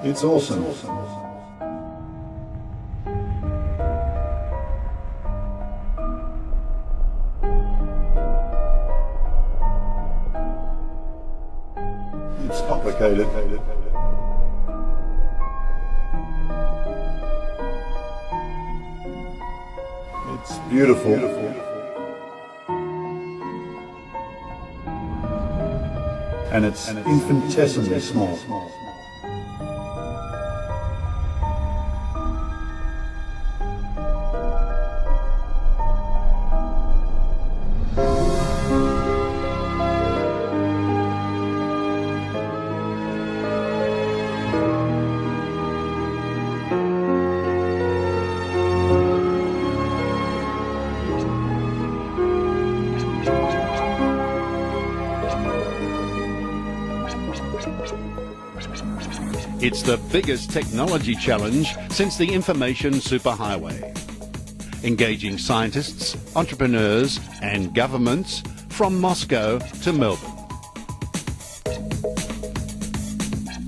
It's awesome. It's complicated. It's beautiful. And it's infinitesimally small. It's the biggest technology challenge since the information superhighway, engaging scientists, entrepreneurs and governments from Moscow to Melbourne.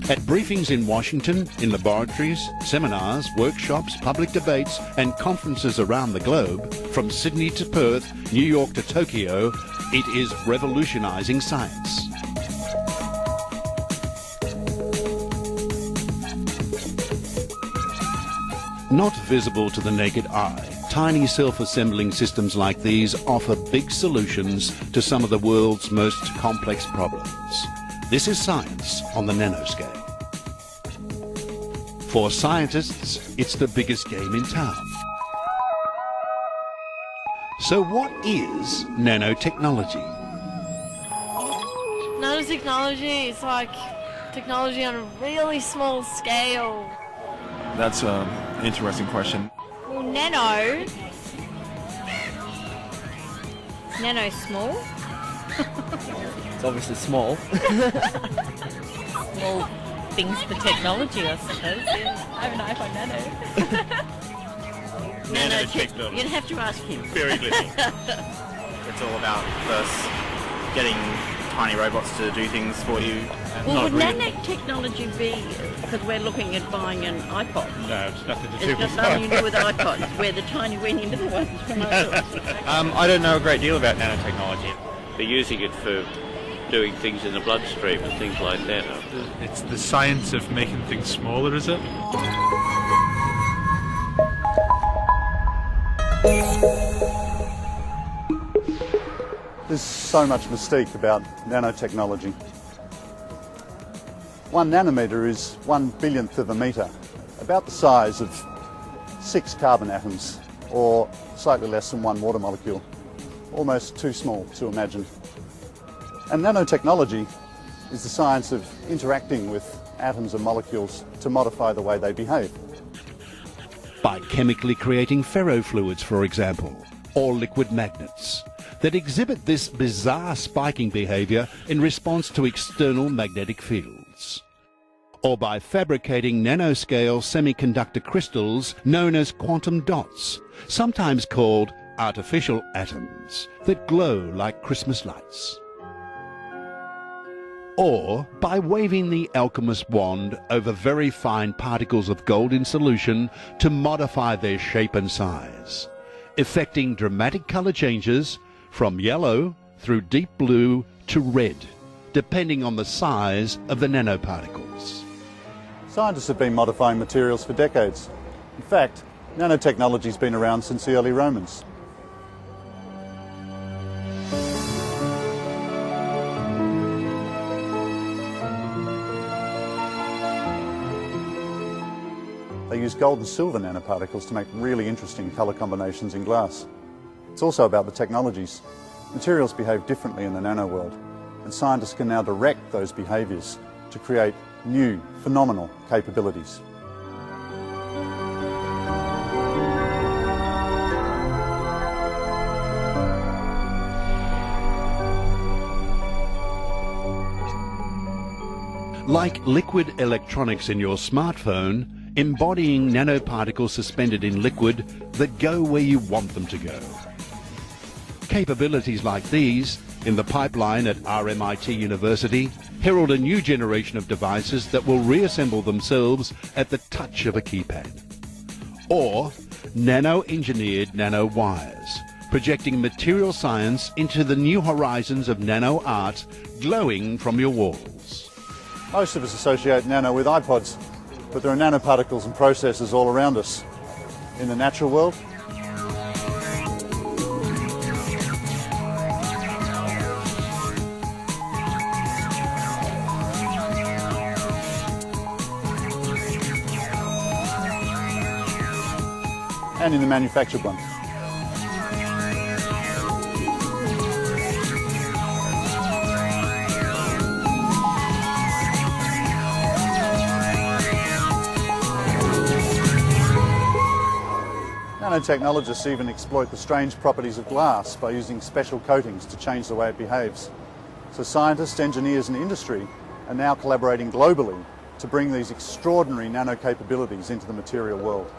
At briefings in Washington, in laboratories, seminars, workshops, public debates and conferences around the globe, from Sydney to Perth, New York to Tokyo, it is revolutionising science. Not visible to the naked eye, tiny self-assembling systems like these offer big solutions to some of the world's most complex problems. This is science on the nanoscale. For scientists, it's the biggest game in town. So what is nanotechnology? Nanotechnology is like technology on a really small scale. That's an interesting question. Well, nano. Nano's small. It's obviously small. Small things for technology, I suppose. Yeah. I have an iPhone Nano. Nanotechnology. You'd have to ask him. Very little. It's all about first getting tiny robots to do things for you. Well, would nanotechnology be, because we're looking at buying an iPod? No, it's nothing to do It's with got nothing to do with iPods, where the tiny went into the ones from ours. I don't know a great deal about nanotechnology. They're using it for doing things in the bloodstream and things like that. It's the science of making things smaller, is it? There's so much mystique about nanotechnology. 1 nanometer is 1/1000th of a metre, about the size of 6 carbon atoms, or slightly less than 1 water molecule. Almost too small to imagine. And nanotechnology is the science of interacting with atoms and molecules to modify the way they behave. By chemically creating ferrofluids, for example, or liquid magnets that exhibit this bizarre spiking behaviour in response to external magnetic fields. Or by fabricating nanoscale semiconductor crystals known as quantum dots, sometimes called artificial atoms, that glow like Christmas lights. Or by waving the alchemist wand over very fine particles of gold in solution to modify their shape and size, effecting dramatic colour changes from yellow through deep blue to red, depending on the size of the nanoparticles. Scientists have been modifying materials for decades. In fact, nanotechnology's been around since the early Romans. They use gold and silver nanoparticles to make really interesting colour combinations in glass. It's also about the technologies. Materials behave differently in the nano world, and scientists can now direct those behaviours to create new, phenomenal capabilities. Like liquid electronics in your smartphone, embodying nanoparticles suspended in liquid that go where you want them to go. Capabilities like these, in the pipeline at RMIT University, herald a new generation of devices that will reassemble themselves at the touch of a keypad. Or nano-engineered nanowires, projecting material science into the new horizons of nano art glowing from your walls. Most of us associate nano with iPods, but there are nanoparticles and processes all around us. In the natural world, and in the manufactured one. Nanotechnologists even exploit the strange properties of glass by using special coatings to change the way it behaves. So scientists, engineers and industry are now collaborating globally to bring these extraordinary nano capabilities into the material world.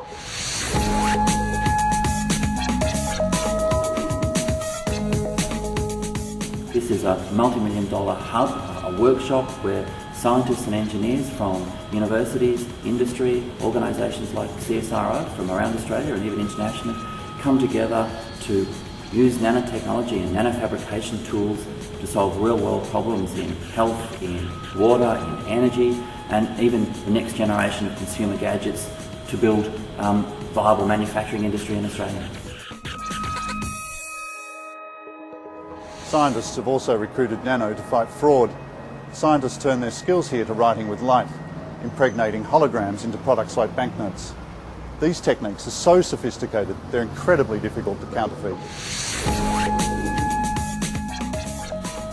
This is a multi-million-dollar hub, a workshop where scientists and engineers from universities, industry, organisations like CSIRO from around Australia and even internationally come together to use nanotechnology and nanofabrication tools to solve real-world problems in health, in water, in energy, and even the next generation of consumer gadgets to build viable manufacturing industry in Australia. Scientists have also recruited Nano to fight fraud. Scientists turn their skills here to writing with light, impregnating holograms into products like banknotes. These techniques are so sophisticated, they're incredibly difficult to counterfeit.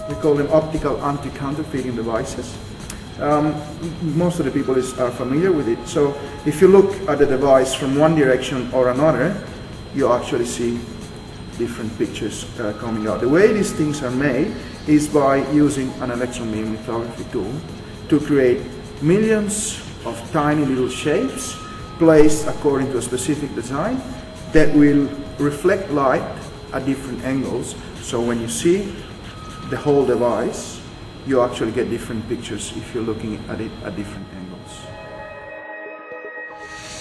We call them optical anti-counterfeiting devices. Most of the people are familiar with it. So if you look at the device from one direction or another, you actually see different pictures coming out. The way these things are made is by using an electron beam lithography tool to create millions of tiny little shapes placed according to a specific design that will reflect light at different angles. So when you see the whole device, you actually get different pictures if you're looking at it at different angles.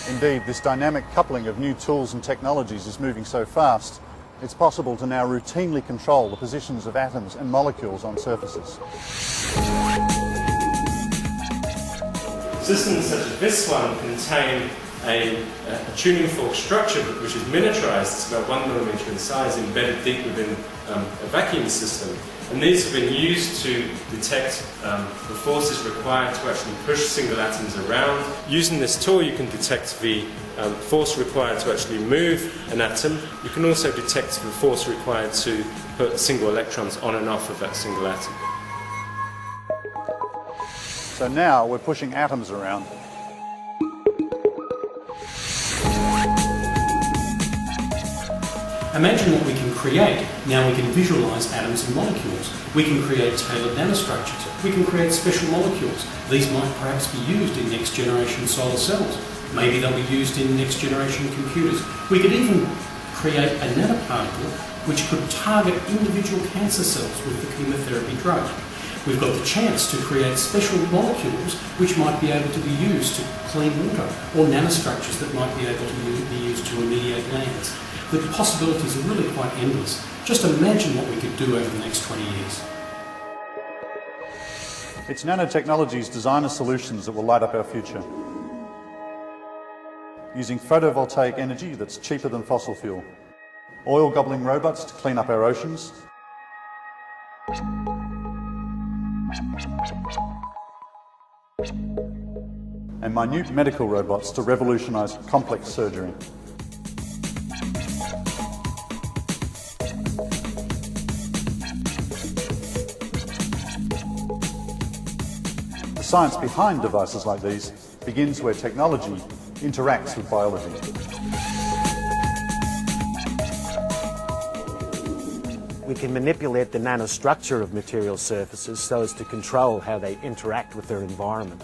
Indeed, this dynamic coupling of new tools and technologies is moving so fast, it's possible to now routinely control the positions of atoms and molecules on surfaces. Systems such as this one contain a tuning fork structure which is miniaturized. It's about 1 millimeter in size, embedded deep within a vacuum system. And these have been used to detect the forces required to actually push single atoms around. Using this tool, you can detect the force required to actually move an atom. You can also detect the force required to put single electrons on and off of that single atom. So now we're pushing atoms around. Imagine what we can create. Now we can visualise atoms and molecules. We can create tailored nanostructures. We can create special molecules. These might perhaps be used in next generation solar cells. Maybe they'll be used in next generation computers. We could even create a nanoparticle which could target individual cancer cells with the chemotherapy drug. We've got the chance to create special molecules which might be able to be used to clean water, or nanostructures that might be able to be used to remediate lands. The possibilities are really quite endless. Just imagine what we could do over the next 20 years. It's nanotechnology's designer solutions that will light up our future. Using photovoltaic energy that's cheaper than fossil fuel. Oil-gobbling robots to clean up our oceans. And minute medical robots to revolutionise complex surgery. The science behind devices like these begins where technology interacts with biology. We can manipulate the nanostructure of material surfaces so as to control how they interact with their environment.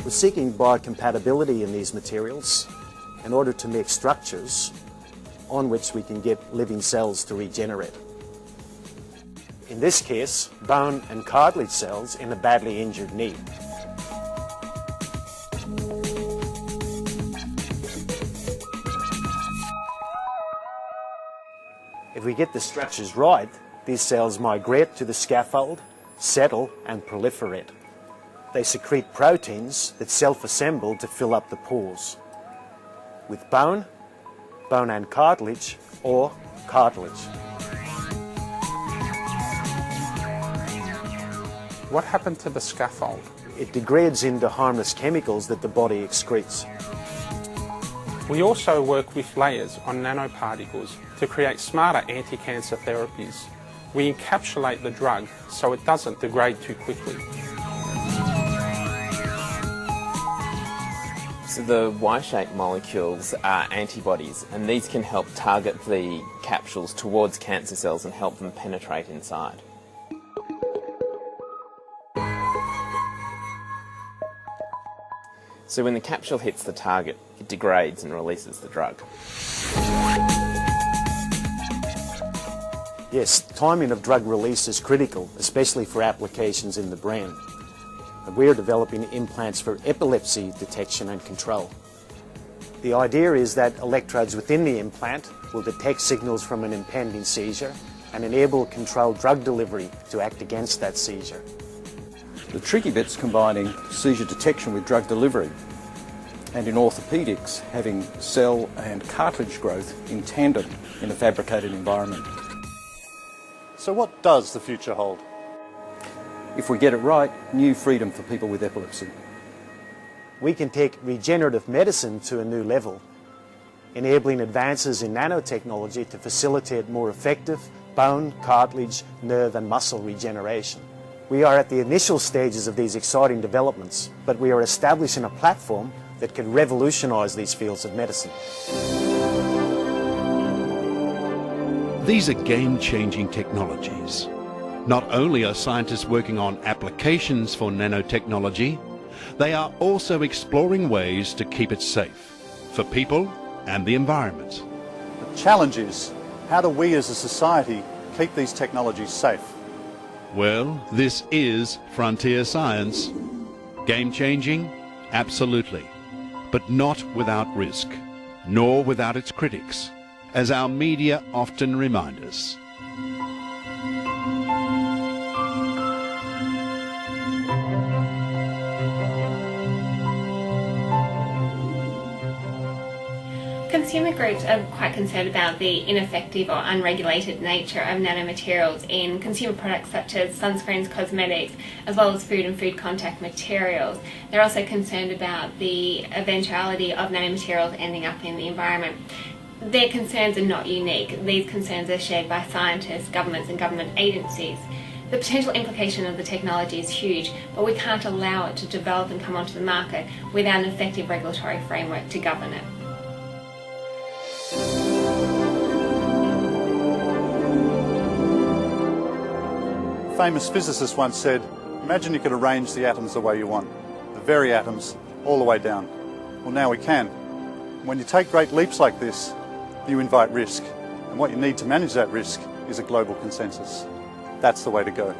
We're seeking biocompatibility in these materials in order to make structures on which we can get living cells to regenerate. in this case, bone and cartilage cells in a badly injured knee. If we get the structures right, these cells migrate to the scaffold, settle and proliferate. They secrete proteins that self-assemble to fill up the pores. With bone, bone and cartilage, or cartilage. What happened to the scaffold? It degrades into harmless chemicals that the body excretes. We also work with layers on nanoparticles to create smarter anti-cancer therapies. We encapsulate the drug so it doesn't degrade too quickly. So the Y-shaped molecules are antibodies, and these can help target the capsules towards cancer cells and help them penetrate inside. So when the capsule hits the target, it degrades and releases the drug. Yes, timing of drug release is critical, especially for applications in the brain. We are developing implants for epilepsy detection and control. The idea is that electrodes within the implant will detect signals from an impending seizure and enable controlled drug delivery to act against that seizure. The tricky bit's combining seizure detection with drug delivery, and in orthopaedics, having cell and cartilage growth in tandem in a fabricated environment. So what does the future hold? If we get it right, new freedom for people with epilepsy. We can take regenerative medicine to a new level, enabling advances in nanotechnology to facilitate more effective bone, cartilage, nerve and muscle regeneration. We are at the initial stages of these exciting developments, but we are establishing a platform that can revolutionise these fields of medicine. These are game-changing technologies. Not only are scientists working on applications for nanotechnology, they are also exploring ways to keep it safe for people and the environment. The challenge is, how do we as a society keep these technologies safe? Well, this is frontier science. Game-changing? Absolutely. But not without risk, nor without its critics, as our media often remind us. Consumer groups are quite concerned about the ineffective or unregulated nature of nanomaterials in consumer products such as sunscreens, cosmetics, as well as food and food contact materials. They're also concerned about the eventuality of nanomaterials ending up in the environment. Their concerns are not unique. These concerns are shared by scientists, governments and government agencies. The potential implication of the technology is huge, but we can't allow it to develop and come onto the market without an effective regulatory framework to govern it. A famous physicist once said, imagine you could arrange the atoms the way you want, the very atoms, all the way down. Well, now we can. When you take great leaps like this, you invite risk. And what you need to manage that risk is a global consensus. That's the way to go.